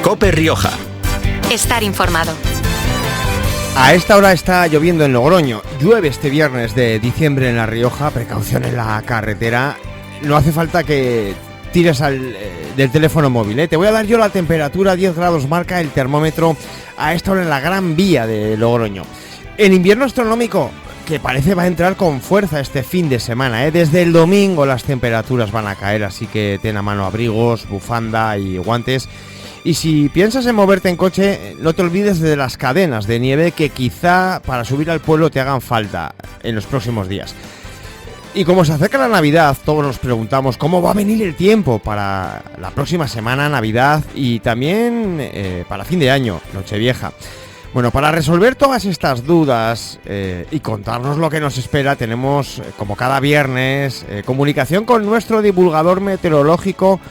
COPE Rioja. Estar informado. A esta hora está lloviendo en Logroño. Llueve este viernes de diciembre en La Rioja. Precaución en la carretera. No hace falta que tires del teléfono móvil, ¿eh? Te voy a dar yo la temperatura. 10 grados marca el termómetro a esta hora en la Gran Vía de Logroño. El invierno astronómico, que parece va a entrar con fuerza este fin de semana, ¿eh? Desde el domingo las temperaturas van a caer, así que ten a mano abrigos, bufanda y guantes. Y si piensas en moverte en coche, no te olvides de las cadenas de nieve que quizá para subir al pueblo te hagan falta en los próximos días. Y como se acerca la Navidad, todos nos preguntamos cómo va a venir el tiempo para la próxima semana, Navidad, y también para fin de año, Nochevieja. Bueno, para resolver todas estas dudas y contarnos lo que nos espera, tenemos, como cada viernes, comunicación con nuestro divulgador meteorológico,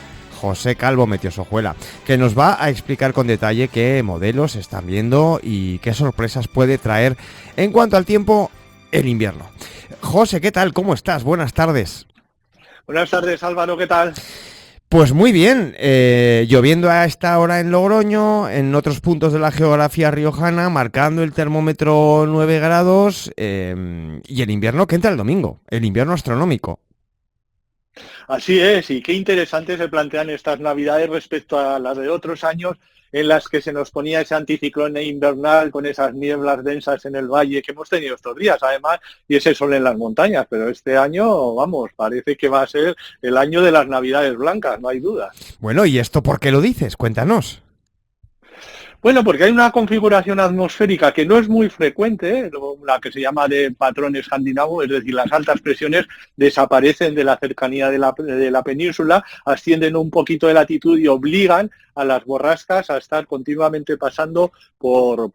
José Calvo Meteosojuela, que nos va a explicar con detalle qué modelos están viendo y qué sorpresas puede traer en cuanto al tiempo el invierno. José, ¿qué tal? ¿Cómo estás? Buenas tardes. Buenas tardes, Álvaro, ¿qué tal? Pues muy bien, lloviendo a esta hora en Logroño, en otros puntos de la geografía riojana, marcando el termómetro 9 grados y el invierno que entra el domingo, el invierno astronómico. Así es, y qué interesante se plantean estas Navidades respecto a las de otros años en las que se nos ponía ese anticiclón invernal con esas nieblas densas en el valle que hemos tenido estos días, además, y ese sol en las montañas. Pero este año, vamos, parece que va a ser el año de las Navidades blancas, no hay duda. Bueno, ¿y esto por qué lo dices? Cuéntanos. Bueno, porque hay una configuración atmosférica que no es muy frecuente, la que se llama de patrón escandinavo, es decir, las altas presiones desaparecen de la cercanía de la península, ascienden un poquito de latitud y obligan a las borrascas a estar continuamente pasando por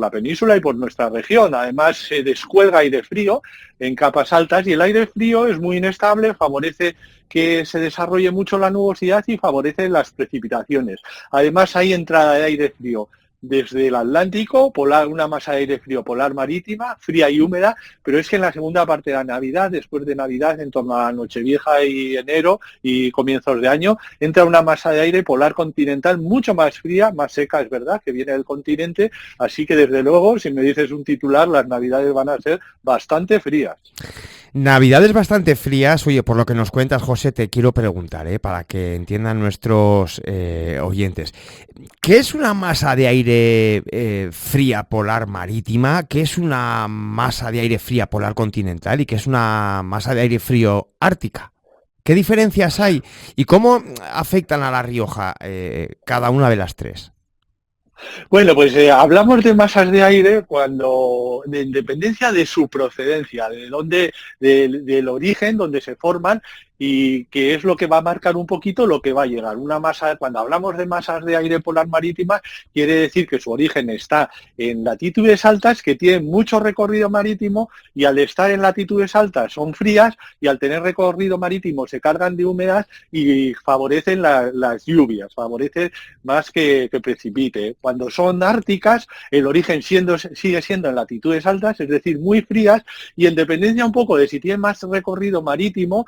la península y por nuestra región. Además, se descuelga aire frío en capas altas y el aire frío es muy inestable, favorece que se desarrolle mucho la nubosidad y favorece las precipitaciones. Además, hay entrada de aire frío desde el Atlántico, una masa de aire frío polar marítima, fría y húmeda, pero es que en la segunda parte de la Navidad, después de Navidad, en torno a Nochevieja y enero y comienzos de año, entra una masa de aire polar continental mucho más fría, más seca, es verdad, que viene del continente, así que desde luego, si me dices un titular, las Navidades van a ser bastante frías. Navidades bastante frías. Oye, por lo que nos cuentas, José, te quiero preguntar, para que entiendan nuestros oyentes. ¿Qué es una masa de aire fría polar marítima? ¿Qué es una masa de aire fría polar continental? ¿Y qué es una masa de aire frío ártica? ¿Qué diferencias hay? ¿Y cómo afectan a La Rioja cada una de las tres? Bueno, pues hablamos de masas de aire cuando, de independencia de su procedencia, del origen donde se forman y que es lo que va a marcar un poquito lo que va a llegar. Una masa, cuando hablamos de masas de aire polar marítima, quiere decir que su origen está en latitudes altas, que tienen mucho recorrido marítimo y al estar en latitudes altas son frías y al tener recorrido marítimo se cargan de humedad y favorecen las lluvias, favorece más que precipite. Cuando son árticas, el origen sigue siendo en latitudes altas, es decir, muy frías, y en dependencia un poco de si tienen más recorrido marítimo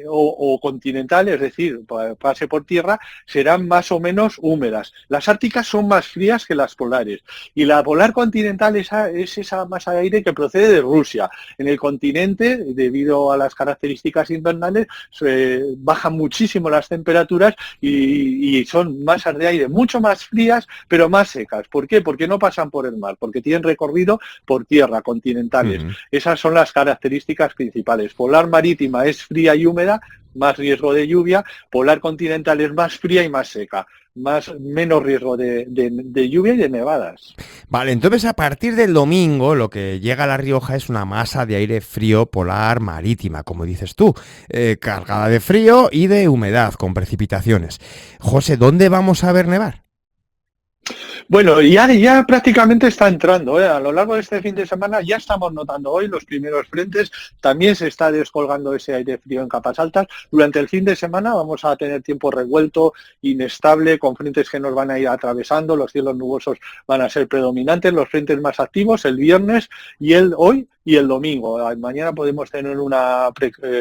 o continental, es decir, pase por tierra, serán más o menos húmedas. Las árticas son más frías que las polares, y la polar continental es esa masa de aire que procede de Rusia. En el continente, debido a las características invernales, bajan muchísimo las temperaturas y son masas de aire mucho más frías, pero más secas. ¿Por qué? Porque no pasan por el mar, porque tienen recorrido por tierra, continentales. Esas son las características principales. Polar marítima es fría y húmeda, más riesgo de lluvia. Polar continental es más fría y más seca, menos riesgo de lluvia y de nevadas. Vale, entonces a partir del domingo lo que llega a La Rioja es una masa de aire frío polar marítima, como dices tú, cargada de frío y de humedad, con precipitaciones. José, ¿dónde vamos a ver nevar? Bueno, ya prácticamente está entrando, A lo largo de este fin de semana ya estamos notando hoy los primeros frentes, también se está descolgando ese aire frío en capas altas. Durante el fin de semana vamos a tener tiempo revuelto, inestable, con frentes que nos van a ir atravesando, los cielos nubosos van a ser predominantes, los frentes más activos el viernes y hoy y el domingo. Mañana podemos tener una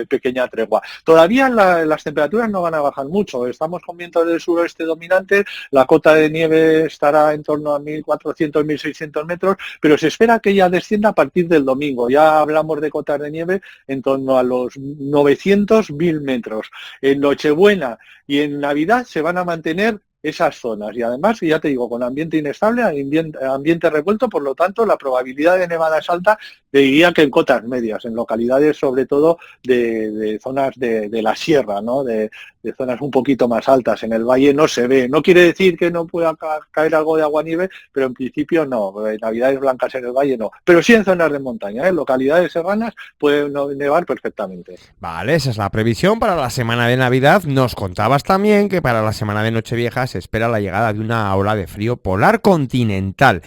pequeña tregua. Todavía las temperaturas no van a bajar mucho. Estamos con vientos del suroeste dominantes, la cota de nieve estará en torno a 1.400, 1.600 metros, pero se espera que ya descienda a partir del domingo. Ya hablamos de cotas de nieve en torno a los 900, 1.000 metros. En Nochebuena y en Navidad se van a mantener esas zonas y además, ya te digo, con ambiente inestable, ambiente revuelto, por lo tanto la probabilidad de nevada es alta, te diría que en cotas medias, en localidades sobre todo de zonas de la sierra, ¿no? De zonas un poquito más altas. En el valle no se ve, no quiere decir que no pueda caer algo de agua-nieve, pero en principio no, navidades blancas en el valle no, pero sí en zonas de montaña, en localidades serranas pueden nevar perfectamente. Vale, esa es la previsión para la semana de Navidad. Nos contabas también que para la semana de Nochevieja se espera la llegada de una ola de frío polar continental.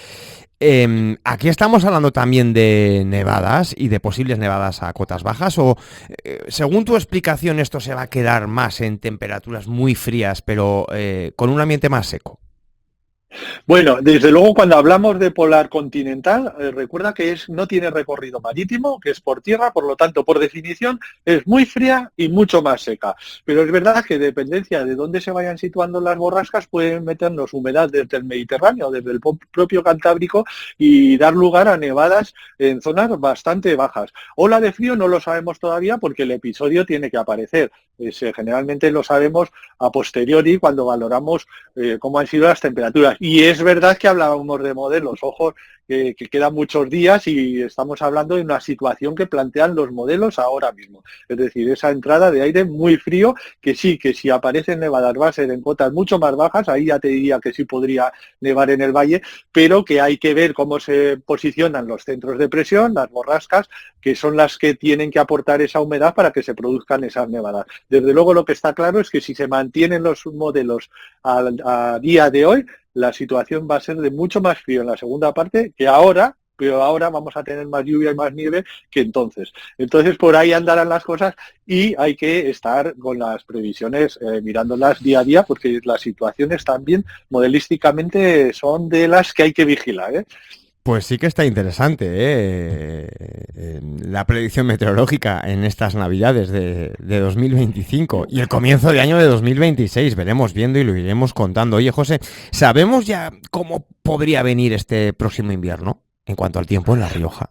Aquí estamos hablando también de nevadas y de posibles nevadas a cotas bajas, o según tu explicación esto se va a quedar más en temperaturas muy frías, pero con un ambiente más seco. Bueno, desde luego cuando hablamos de polar continental, recuerda que no tiene recorrido marítimo, que es por tierra, por lo tanto, por definición, es muy fría y mucho más seca. Pero es verdad que dependencia de dónde se vayan situando las borrascas, pueden meternos humedad desde el Mediterráneo, desde el propio Cantábrico, y dar lugar a nevadas en zonas bastante bajas. Ola de frío no lo sabemos todavía porque el episodio tiene que aparecer. Generalmente lo sabemos a posteriori cuando valoramos cómo han sido las temperaturas. Y es verdad que hablábamos de modelos, ojo, que quedan muchos días y estamos hablando de una situación que plantean los modelos ahora mismo. Es decir, esa entrada de aire muy frío, que sí, que si aparecen nevadas va a ser en cotas mucho más bajas, ahí ya te diría que sí podría nevar en el valle, pero que hay que ver cómo se posicionan los centros de presión, las borrascas, que son las que tienen que aportar esa humedad para que se produzcan esas nevadas. Desde luego lo que está claro es que si se mantienen los modelos a día de hoy, la situación va a ser de mucho más frío en la segunda parte que ahora, pero ahora vamos a tener más lluvia y más nieve que entonces. Entonces por ahí andarán las cosas y hay que estar con las previsiones mirándolas día a día porque las situaciones también modelísticamente son de las que hay que vigilar, ¿eh? Pues sí que está interesante, la predicción meteorológica en estas Navidades de 2025 y el comienzo de año de 2026. Veremos viendo y lo iremos contando. Oye, José, ¿sabemos ya cómo podría venir este próximo invierno en cuanto al tiempo en La Rioja?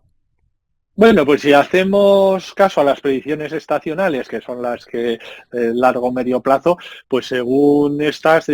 Bueno, pues si hacemos caso a las predicciones estacionales, que son las que largo o medio plazo, pues según estas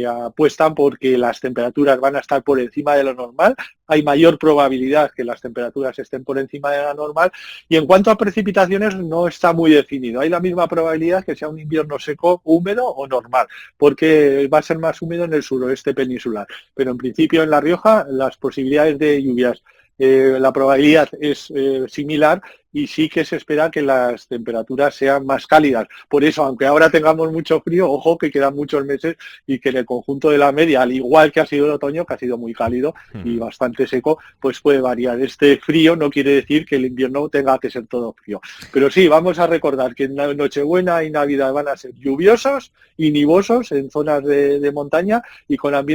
apuestan porque las temperaturas van a estar por encima de lo normal, hay mayor probabilidad que las temperaturas estén por encima de la normal y en cuanto a precipitaciones no está muy definido. Hay la misma probabilidad que sea un invierno seco, húmedo o normal, porque va a ser más húmedo en el suroeste peninsular, pero en principio en La Rioja las posibilidades de lluvias la probabilidad es similar y sí que se espera que las temperaturas sean más cálidas. Por eso, aunque ahora tengamos mucho frío, ojo que quedan muchos meses y que en el conjunto de la media, al igual que ha sido el otoño, que ha sido muy cálido y bastante seco, pues puede variar. Este frío no quiere decir que el invierno tenga que ser todo frío. Pero sí, vamos a recordar que Nochebuena y Navidad van a ser lluviosos y nubosos en zonas de montaña y con ambiente